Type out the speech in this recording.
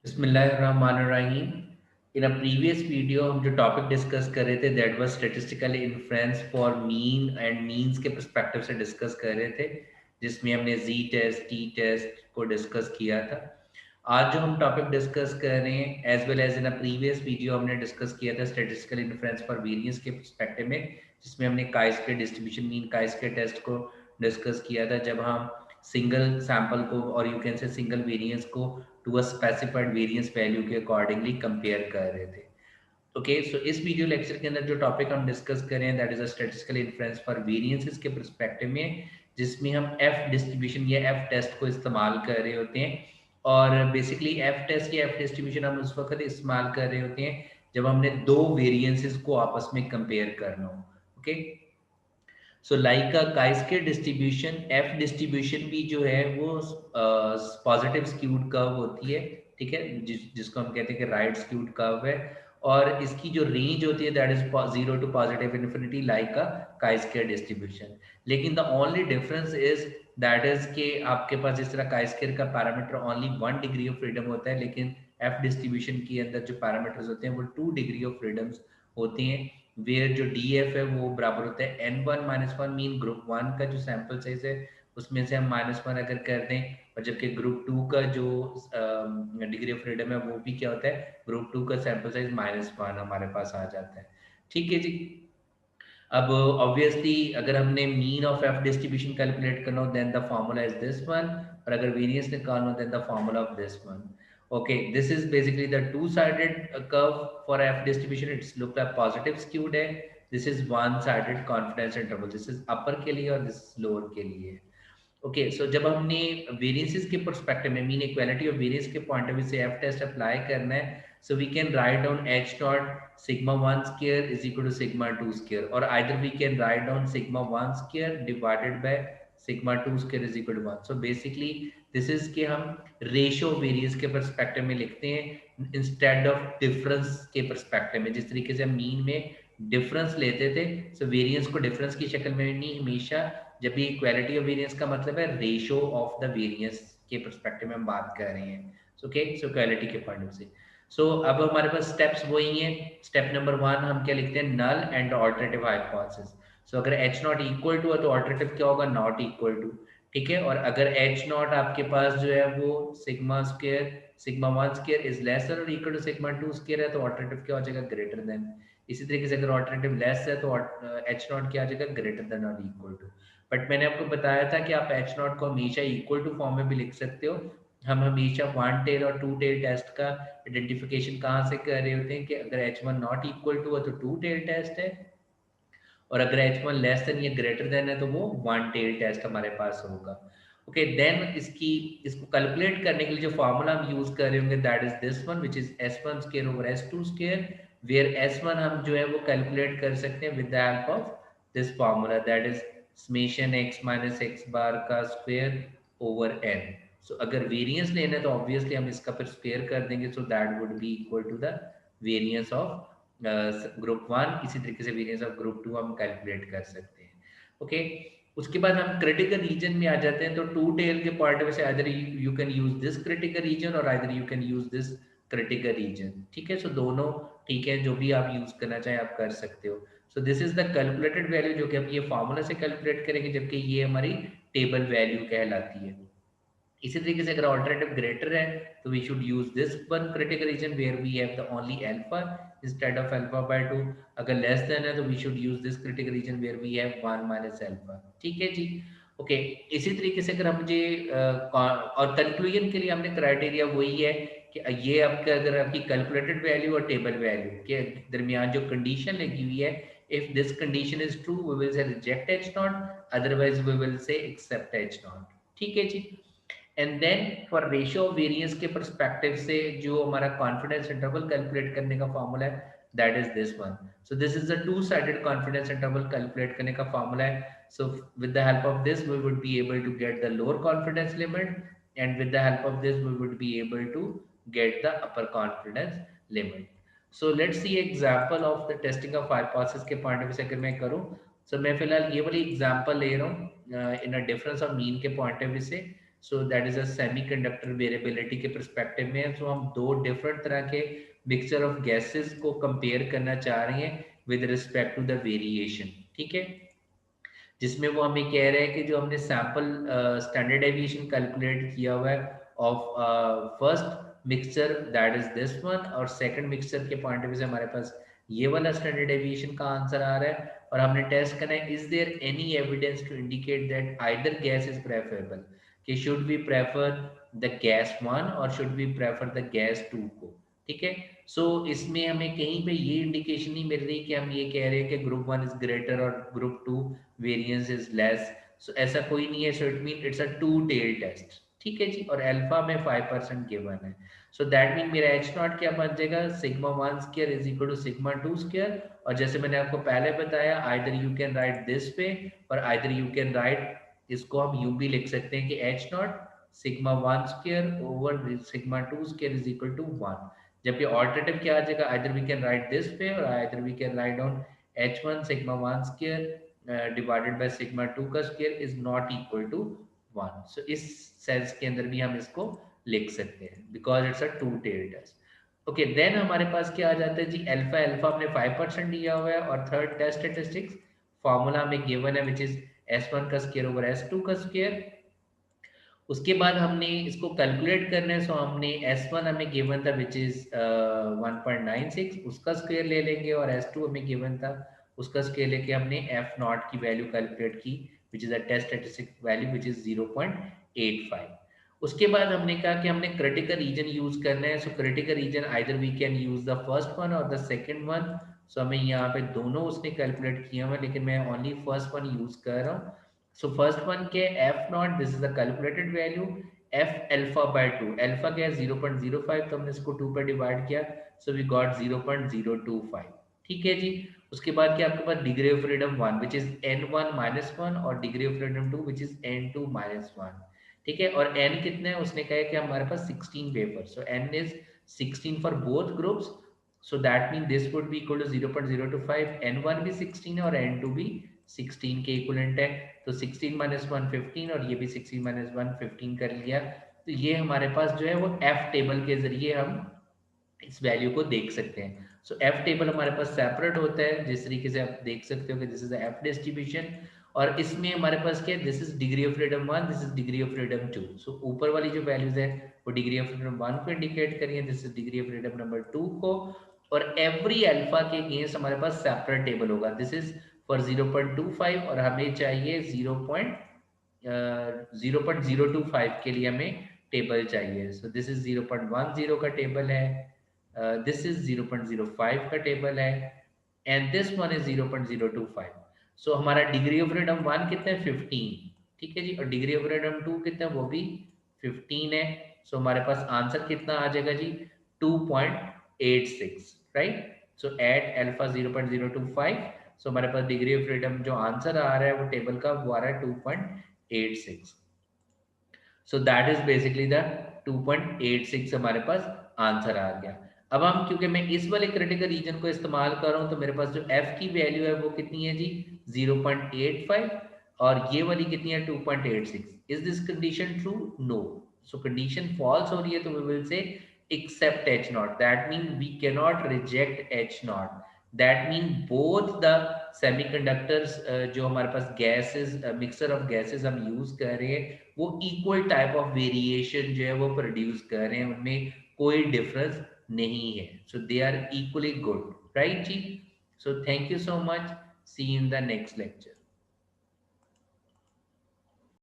बिस्मिल्लाहिर्रहमानिर्रहीम। इन a previous video हम जो टॉपिक डिस्कस कर रहे थे that was statistical inference for mean and means के पर्सपेक्टिव से डिस्कस कर रहे थे, जिसमें हमने जी टेस्ट टी टेस्ट को डिस्कस किया था। आज जो हम टॉपिक डिस्कस कर रहे हैं as well as in a previous video हमने डिस्कस किया था स्टैटिस्टिकल इन्फ्रेंस फॉर वेरिएंस के पर्सपेक्टिव में, जिसमें हमने chi square distribution mean chi square test को डिस्कस किया था, जब हम सिंगल सैंपल को और you can say single variance को to a specified variance value के अकॉर्डिंगली कंपेयर कर रहे थे। ओके, सो इस वीडियो लेक्चर के अंदर जो टॉपिक हम डिस्कस कर रहे हैं that is a statistical inference for variances के पर्सपेक्टिव में, जिसमें हम एफ डिस्ट्रीब्यूशन या एफ टेस्ट को इस्तेमाल कर रहे होते हैं। और बेसिकली एफ टेस्ट या एफ डिस्ट्रीब्यूशन हम उस वक्त इस्तेमाल कर रहे होते हैं जब हमने दो वेरिएंसेस को आपस में कंपेयर करना हो। Okay, so like a chi square distribution, F distribution भी जो है वो पॉजिटिव स्क्यूड कर्व होती है। ठीक है, जिसको हम कहते हैं कि राइट स्क्यूड कर्व है, और इसकी जो रेंज होती है that is zero to positive infinity like a chi square distribution. लेकिन the only difference is that is कि आपके पास इस तरह काइस्केर का parameter only 1 degree of freedom होता है, लेकिन एफ डिस्ट्रीब्यूशन के अंदर जो पैरामीटर्स होते हैं वो 2 डिग्री ऑफ फ्रीडम्स होती हैं, वेयर जो डी एफ है वो बराबर होता है n1 - 1 मीन ग्रुप वन का जो सैंपल साइज है उसमें से हम -1 अगर कर दें, और जबकि ग्रुप टू का जो डिग्री ऑफ फ्रीडम है वो भी क्या होता है, ग्रुप टू का सैंपल साइज -1 हमारे पास आ जाता है। ठीक है जी। अब ऑब्वियसली अगर हमने mean of F distribution calculate करना हो then the formula is this one, और अगर वेरिएंस निकालना हो then the formula of this one. Okay, this is basically the two-sided curve for F distribution. It's looked at positive skewed है. This is one-sided confidence interval. This is upper के लिए और this is lower के लिए। Okay, सो जब हमने variances के perspective में मीन इक्वालिटी ऑफ वेरिएंस के पॉइंट ऑफ व्यू से एफ टेस्ट अप्लाई करना है, so we can write down H dot sigma one square is equal to sigma two square, और either we can write down sigma one square divided by sigma two square is equal to one. So basically this is कि हम ratio variance के perspective में लिखते हैं instead of difference के perspective में। जिस तरीके से हम मीन में डिफरेंस लेते थे, सो वेरिएंस को डिफरेंस की शक्ल में नहीं, हमेशा जब भी इक्वालिटी ऑफ वेरिएंस का मतलब है रेशियो ऑफ द वेरिएंस के पर्सपेक्टिव में हम बात कर रहे हैं। सो ओके, सो इक्वालिटी के पॉइंट ऑफ से। सो अब हमारे पास स्टेप्स वही हैं। स्टेप नंबर वन हम क्या लिखते हैं, नल एंड ऑल्टरनेटिव हाइपोथेसिस। सो अगर एच नॉट इक्वल टू है तो ऑल्टरनेटिव क्या होगा, नॉट इक्वल टू। ठीक है, और अगर एच नॉट आपके पास जो है वो sigma square sigma one square is less और equal to sigma two square है तो ऑल्टरनेटिव क्या हो जाएगा, ग्रेटर देन। इसी तरीके से अगर ऑल्टरनेटिव लेस है तो एच नॉट क्या आ जाएगा, ग्रेटर देन और इक्वल टू। बट मैंने आपको बताया था कि आप एच नॉट को हमेशा इक्वल टू फॉर्म में भी लिख सकते हो। हम हमेशा वन टेल और टू टेल टेस्ट का आइडेंटिफिकेशन कहाँ से कर रहे होते हैं कि अगर H one not equal to है तो टू टेल टेस्ट है, और अगर एच वन लेस देन या ग्रेटर देन है तो वो वन टेल टेस्ट हमारे पास होगा। ओके, देन इसको कैलकुलेट करने के लिए जो फार्मूला हम यूज कर रहे होंगे that is this one which is S one square over S two square, where S one हम जो है वो कैलकुलेट कर सकते हैं with the help of this formula that is summation X minus X bar का स्क्वायर ओवर एन। सो अगर variance लेना है तो ऑब्वियसली हम इसका फिर स्क्वायर कर देंगे, so that would be equal to the variance of group one. इसी तरीके से वेरिएंस ऑफ ग्रुप टू हम कैलकुलेट कर सकते हैं। ओके, उसके बाद हम क्रिटिकल रीजन में आ जाते हैं। तो टू टेल के पॉइंट में से either you can use this critical region और either you can use this critical region. ठीक है, सो दोनों ठीक है, जो भी आप यूज करना चाहें आप कर सकते हो। सो this is the calculated value जो कि हम ये फार्मूला से कैलकुलेट करेंगे, जबकि ये हमारी टेबल वैल्यू कहलाती है। इसी तरीके से अगर ऑल्टरनेटिव ग्रेटर है तो we should use this one critical region where we have the only alpha instead of alpha by 2। अगर लेस देन है तो we should use this critical region where we have 1 minus alpha. ठीक है जी। Okay, इसी तरीके से अगर हम मुझे और कंक्लूजन के लिए हमने क्राइटेरिया वही है कि ये आपका अगर आपकी कैलकुलेटेड वैल्यू और टेबल वैल्यू के दरमियान जो कंडीशन लगी हुई है, if this condition is true we will say reject H naught, otherwise we will say accept H naught. ठीक है जी। And then for ratio of variance के परस्पेक्टिव से जो हमारा कॉन्फिडेंस इंटरवल कैलकुलेट करने का फॉर्मूला है that is this one. So this is the two sided confidence interval calculate करने का फॉर्मूला है। So with the help of this we would be able to get the lower confidence limit, and with the help of this we would be able to get the upper confidence limit. So let's see example of the testing of hypothesis के point of view से अगर मैं करूं, सो मैं फिलहाल ये वाली example ले रहा हूं in a difference of mean के पॉइंट ऑफ व्यू से। So that is a semiconductor variability के परस्पेक्टिव में। सो हम दो डिफरेंट तरह के मिक्सचर ऑफ गैसेस को कंपेयर करना चाह रहे हैं with respect to the variation, ठीक है। जिसमें वो हमें कह रहे हैं कि जो हमने सैंपल स्टैंडर्ड डेविएशन कैलकुलेट किया हुआ है of first mixture that is this one, और सेकंड मिक्सचर के पॉइंट ऑफ व्यू से हमारे पास ये वाला स्टैंडर्ड डेविएशन का आंसर आ रहा है। और हमने टेस्ट करना है is there any evidence to indicate that either gas is preferable, कि should we prefer the gas one और should we prefer the gas two को, ठीक है। सो इसमें हमें कहीं पे ये इंडिकेशन नहीं मिल रही कि हम ये कह रहे हैं कि ग्रुप वन इज ग्रेटर और group two variance is less. So ऐसा कोई नहीं है। So it mean it's a two tail test, ठीक है जी। और अल्फा में 5% गिवन है। सो दैट मीन मेरा एच नॉट क्या बन जाएगा, sigma one square is equal to sigma two square. और जैसे मैंने आपको पहले बताया either you can write this way और आइदर यू कैन राइट, इसको हम यूं भी लिख सकते हैं कि H naught sigma one square over sigma two square is equal to one. जबकि ऑल्टरनेटिव क्या आ जाएगा, either we can write this way और either we can write down H one sigma one square divided by sigma two का square is not equal to one. So इस sense के अंदर भी हम इसको लिख सकते हैं because it's a two tail test. Okay then हमारे पास क्या आ जाता है जी, अल्फा अल्फा हमने 5% दिया हुआ है और थर्ड टेस्ट स्टेटिस्टिक्स फॉर्मूला में गिवन है विच इज एस वन का स्क्वायर ओवर एस टू का स्क्वायर। उसके बाद हमने इसको कैलकुलेट करना है। सो हमने S1 हमें गिवन था विच इज 1.96, उसका स्क्वायर ले लेंगे और S2 हमें गिवन था उसका स्क्वायर लेके हमने एफ नॉट की वैल्यू कैलकुलेट की which is a test statistic value which is 0.85। उसके बाद हमने कहा कि हमने क्रिटिकल रीजन यूज करना है। So critical region either we can use the first one और द सेकंड वन। सो हमें यहाँ पे दोनों उसने कैलकुलेट किया हुआ, लेकिन मैं ओनली फर्स्ट वन यूज कर रहा हूँ। So first one के F not this is the calculated value, F alpha by two, alpha क्या है 0.05, तो हमने इसको 2 पे डिवाइड किया। सो वी गॉट 0.025, ठीक है जी। उसके बाद क्या आपके पास degree of freedom one which is N1 minus one और degree of freedom two which is N2 minus one, ठीक है। और N कितना है उसने कहा कि हमारे पास 16 wafer, so N is 16 for both groups. So that mean this would be equal to 0.025, N1 भी 16 है और N2 भी 16 के इक्वलेंट है। तो 16 माइनस वन 15 और ये भी 16 माइनस वन 15 कर लिया। तो ये हमारे पास जो है वो एफ टेबल के जरिए हम इस वैल्यू को देख सकते हैं। सो एफ टेबल हमारे पास सेपरेट होता है जिस तरीके से आप देख सकते हो कि दिस इज एफ डिस्ट्रीब्यूशन, और इसमें हमारे पास क्या है, this is degree of freedom one, this is degree of freedom two. So ऊपर वाली जो वैल्यूज है वो डिग्री ऑफ फ्रीडम वन को इंडिकेट करिए, this is degree of freedom number two को। और एवरी अल्फा के अगेंस्ट हमारे पास सेपरेट टेबल होगा, दिस इज फॉर 0.25 और हमें चाहिए 0.025 के लिए हमें टेबल चाहिए। सो दिस इज 0.10 का टेबल है, दिस इज 0.05 का टेबल है एंड दिस वन इज 0.025। सो हमारा डिग्री ऑफ फ्रीडम वन कितना है 15, ठीक है जी। और डिग्री ऑफ फ्रीडम टू कितना है वो भी 15 है। सो हमारे पास आंसर कितना आ जाएगा जी 2.86, राइट। सो एट अल्फा 0.025, सो हमारे पास डिग्री ऑफ फ्रीडम जो आंसर आ रहा है वो टेबल का वो आ रहा है 2.86। सो दैट इज बेसिकली द 2.86 हमारे पास आंसर आ गया। अब हम क्योंकि मैं इस वाले क्रिटिकल रीजन को इस्तेमाल कर रहा हूं तो मेरे पास जो एफ की वैल्यू है वो कितनी है जी 0.85 और ये वाली कितनी है 2.86। Is this condition true? No. So condition false हो रही है तो we will say except H naught. That means we cannot reject H naught. That means both the semiconductors जो हमारे पास गैसेस मिक्सर ऑफ गैसेस हम यूज कर रहे हैं वो इक्वल टाइप ऑफ वेरिएशन जो है वो प्रोड्यूस कर रहे हैं, उनमें कोई डिफरेंस नहीं है। So they are equally good, right जी। So thank you so much, see in the next lecture.